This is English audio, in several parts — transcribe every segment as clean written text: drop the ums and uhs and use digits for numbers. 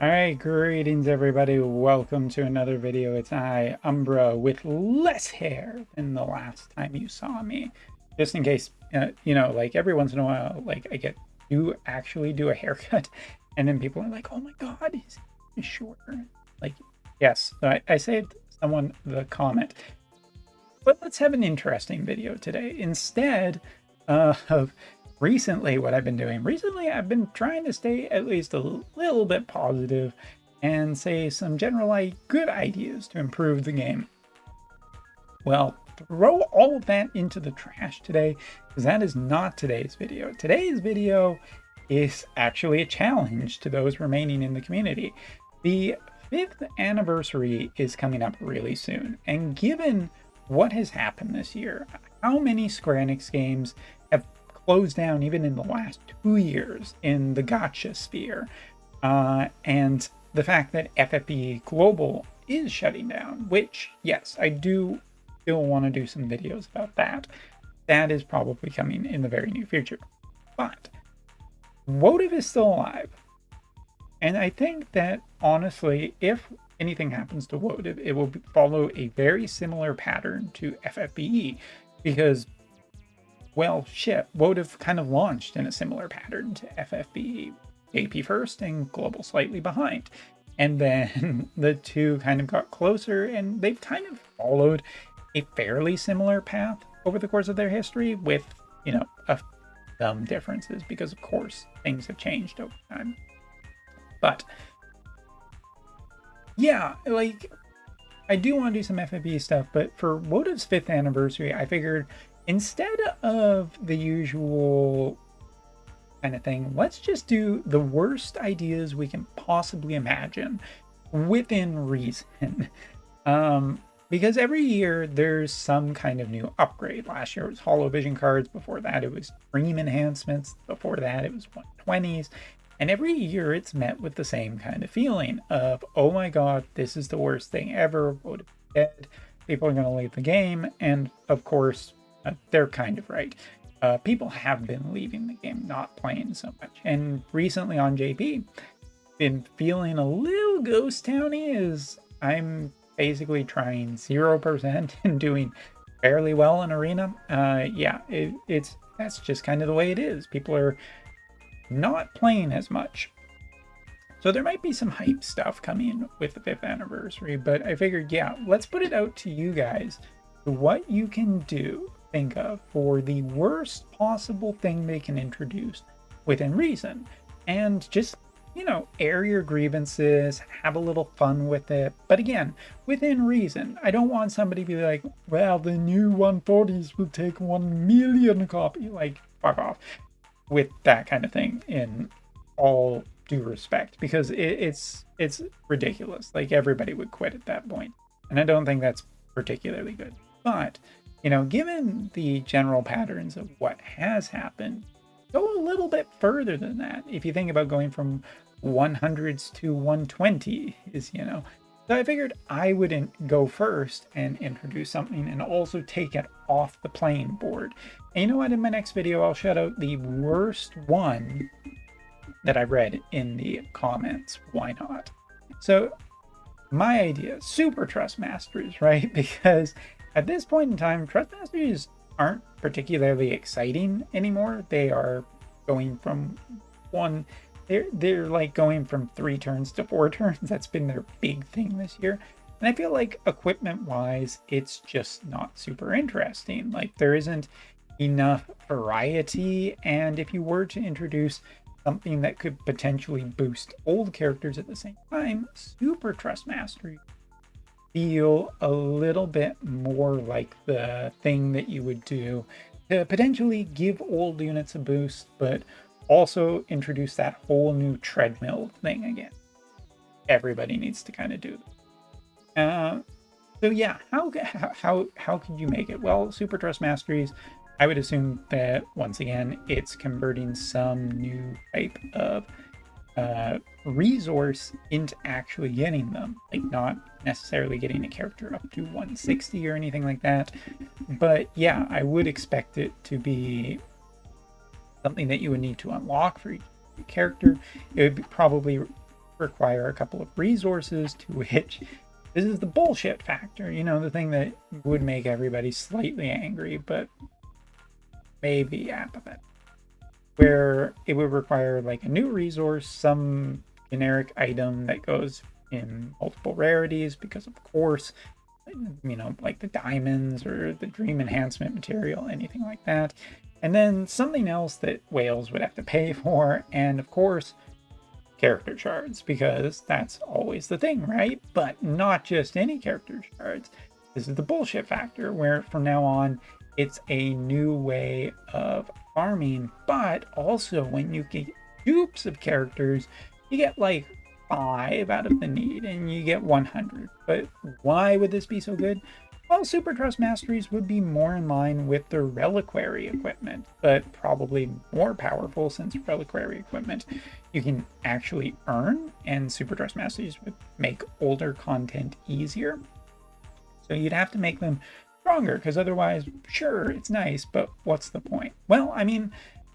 Alright, greetings everybody. Welcome to another video. It's I, Umbra, with less hair than the last time you saw me. Just in case, like every once in a while, like I actually do a haircut, and then people are like, oh my god, he's shorter. Like, yes, I saved someone the comment. But let's have an interesting video today. Instead of recently what I've been doing. Recently, I've been trying to stay at least a little bit positive and say some generally good ideas to improve the game. Well, throw all of that into the trash today, because that is not today's video. Today's video is actually a challenge to those remaining in the community. The 5th anniversary is coming up really soon, and given what has happened this year, how many Square Enix games have closed down even in the last 2 years in the gacha sphere, and the fact that FFB Global is shutting down, which, yes, I do still want to do some videos about that. That is probably coming in the very near future. But Wotv is still alive. And I think that, honestly, if anything happens to Wotv, it will follow a very similar pattern to FFBE, because, well, shit, Wotv kind of launched in a similar pattern to FFBE. JP first and Global slightly behind. And then the two kind of got closer, and they've kind of followed a fairly similar path over the course of their history with, some differences, because of course things have changed over time. But yeah, like, I do want to do some FFB stuff, but for Wotav's 5th anniversary, I figured instead of the usual kind of thing, let's just do the worst ideas we can possibly imagine within reason. Because every year there's some kind of new upgrade. Last year it was HoloVision cards, before that it was Dream enhancements, before that it was 120s, and every year it's met with the same kind of feeling of, oh my god, this is the worst thing ever, Wotv dead, people are going to leave the game, and of course, they're kind of right. People have been leaving the game, not playing so much, and recently on JP, been feeling a little ghost towny as I'm basically trying 0% and doing fairly well in arena. That's just kind of the way it is. People are not playing as much. So there might be some hype stuff coming with the 5th anniversary, but I figured, yeah, let's put it out to you guys, what you can think of for the worst possible thing they can introduce within reason, and just air your grievances, have a little fun with it. But again, within reason. I don't want somebody to be like, well, the new 140s will take 1 million copies. Like, fuck off with that kind of thing, in all due respect, because it's ridiculous. Like, everybody would quit at that point, and I don't think that's particularly good. But, given the general patterns of what has happened, go a little bit further than that. If you think about going from 100s to 120 is, so I figured I would go first and introduce something and also take it off the playing board. And you know what, in my next video I'll shout out the worst one that I read in the comments. Why not? So my idea, super trust masteries, right? Because at this point in time, trust masteries aren't particularly exciting anymore. They are going from they're like going from 3 turns to 4 turns. That's been their big thing this year. And I feel like equipment wise, it's just not super interesting. Like, there isn't enough variety. And if you were to introduce something that could potentially boost old characters at the same time, super trust mastery feel a little bit more like the thing that you would do to potentially give old units a boost, but also introduce that whole new treadmill thing again. Everybody needs to kind of do this. So yeah, how could you make it? Well, super trust masteries, I would assume that once again it's converting some new type of resource into actually getting them, like not necessarily getting a character up to 160 or anything like that, but yeah, I would expect it to be something that you would need to unlock for each character. It would probably require a couple of resources, to which this is the bullshit factor, you know, the thing that would make everybody slightly angry, but maybe apathetic. Where it would require like a new resource, some generic item that goes in multiple rarities, because of course, you know, like the diamonds or the dream enhancement material, anything like that. And then something else that whales would have to pay for, and of course, character shards, because that's always the thing, right? But not just any character shards. This is the bullshit factor, where from now on, it's a new way of farming, but also when you get dupes of characters, you get like 5 out of the need and you get 100. But why would this be so good? Well, Super Trust Masteries would be more in line with the reliquary equipment, but probably more powerful, since reliquary equipment you can actually earn, and Super Trust Masteries would make older content easier. So you'd have to make them stronger, because otherwise, sure, it's nice, but what's the point? Well, I mean,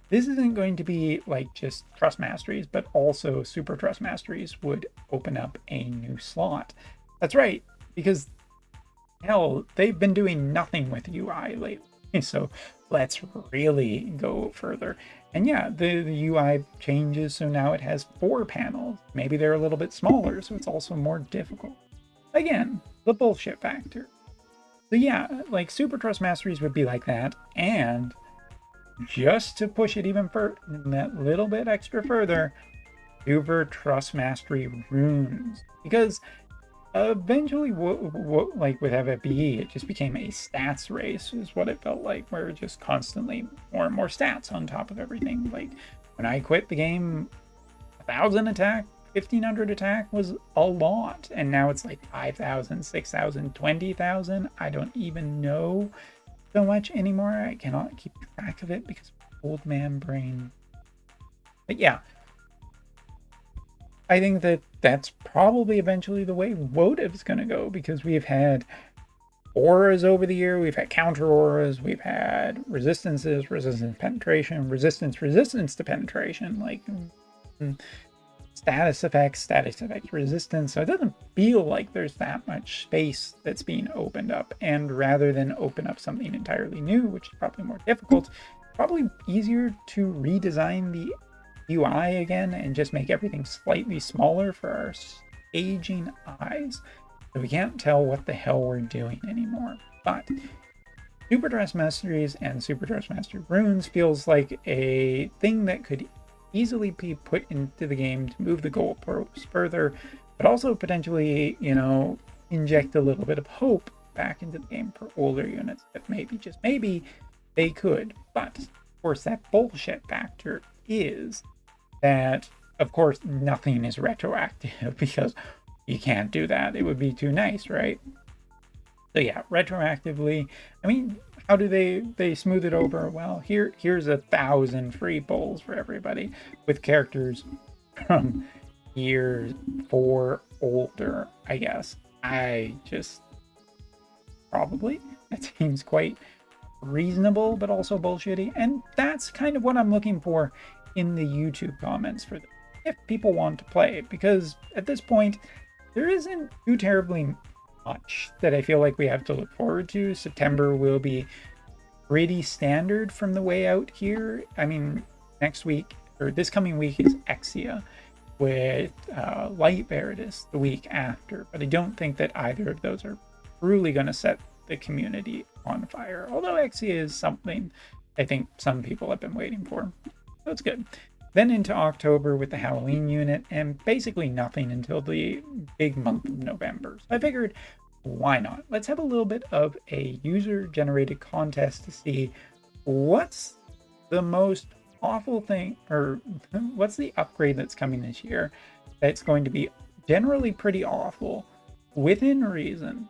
this isn't going to be like just Trust Masteries, but also Super Trust Masteries would open up a new slot. That's right, because hell, they've been doing nothing with UI lately, so let's really go further. And yeah, the UI changes, so now it has 4 panels. Maybe they're a little bit smaller, so it's also more difficult. Again, the bullshit factor. So yeah, like Super Trust Masteries would be like that, and just to push it even further, that little bit extra further, Super Trust Mastery runes, because eventually, like with FFBE, it just became a stats race, is what it felt like, where it just constantly more and more stats on top of everything. Like when I quit the game, 1,000 attack, 1,500 attack was a lot, and now it's like 5,000, 6,000, 20,000. I don't even know so much anymore. I cannot keep track of it because of old man brain. But yeah, I think that that's probably eventually the way Wotv is going to go, because we've had auras over the year, we've had counter auras, we've had resistances, resistance penetration, resistance to penetration, like status effects resistance. So it doesn't feel like there's that much space that's being opened up, and rather than open up something entirely new, which is probably more difficult, probably easier to redesign the UI again and just make everything slightly smaller for our aging eyes, so we can't tell what the hell we're doing anymore. But Super Trust Masteries and Super Trust Mastery runes feels like a thing that could easily be put into the game to move the goalposts further, but also potentially, you know, inject a little bit of hope back into the game for older units that maybe, just maybe, they could. But of course, that bullshit factor is that, of course, nothing is retroactive, because you can't do that. It would be too nice, right? So yeah, retroactively, I mean, how do they smooth it over? Well, here's 1,000 free bowls for everybody with characters from year 4 older, I guess. I just probably, that seems quite reasonable, but also bullshitty. And that's kind of what I'm looking for in the YouTube comments for this, if people want to play, because at this point there isn't too terribly much that I feel like we have to look forward to. September will be pretty standard from the way out here. I mean, next week, or this coming week, is Exia, with Light Veritas the week after, but I don't think that either of those are truly going to set the community on fire, although Exia is something I think some people have been waiting for. So it's good. Then into October with the Halloween unit, and basically nothing until the big month of November. So I figured, why not? Let's have a little bit of a user-generated contest to see what's the most awful thing, or what's the upgrade that's coming this year that's going to be generally pretty awful, within reason,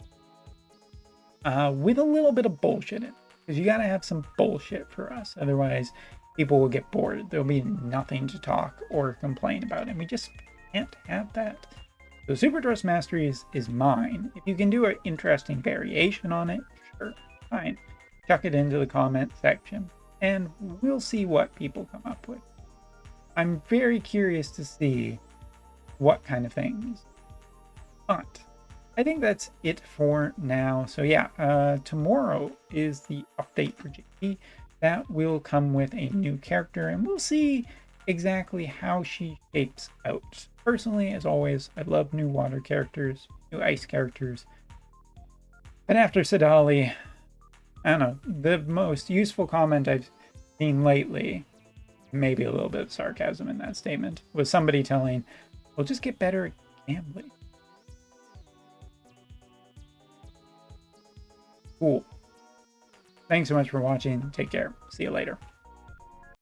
with a little bit of bullshit in it. Because you gotta have some bullshit for us, otherwise people will get bored. There'll be nothing to talk or complain about, and we just can't have that. So Super Trust Masteries is mine. If you can do an interesting variation on it, sure, fine. Chuck it into the comment section, and we'll see what people come up with. I'm very curious to see what kind of things. But I think that's it for now. So yeah, tomorrow is the update for JP. That will come with a new character, and we'll see exactly how she shapes out. Personally, as always, I love new water characters, new ice characters. But after Sadali, I don't know, the most useful comment I've seen lately, maybe a little bit of sarcasm in that statement, was somebody telling, "We'll just get better at gambling." Cool. Thanks so much for watching. Take care. See you later.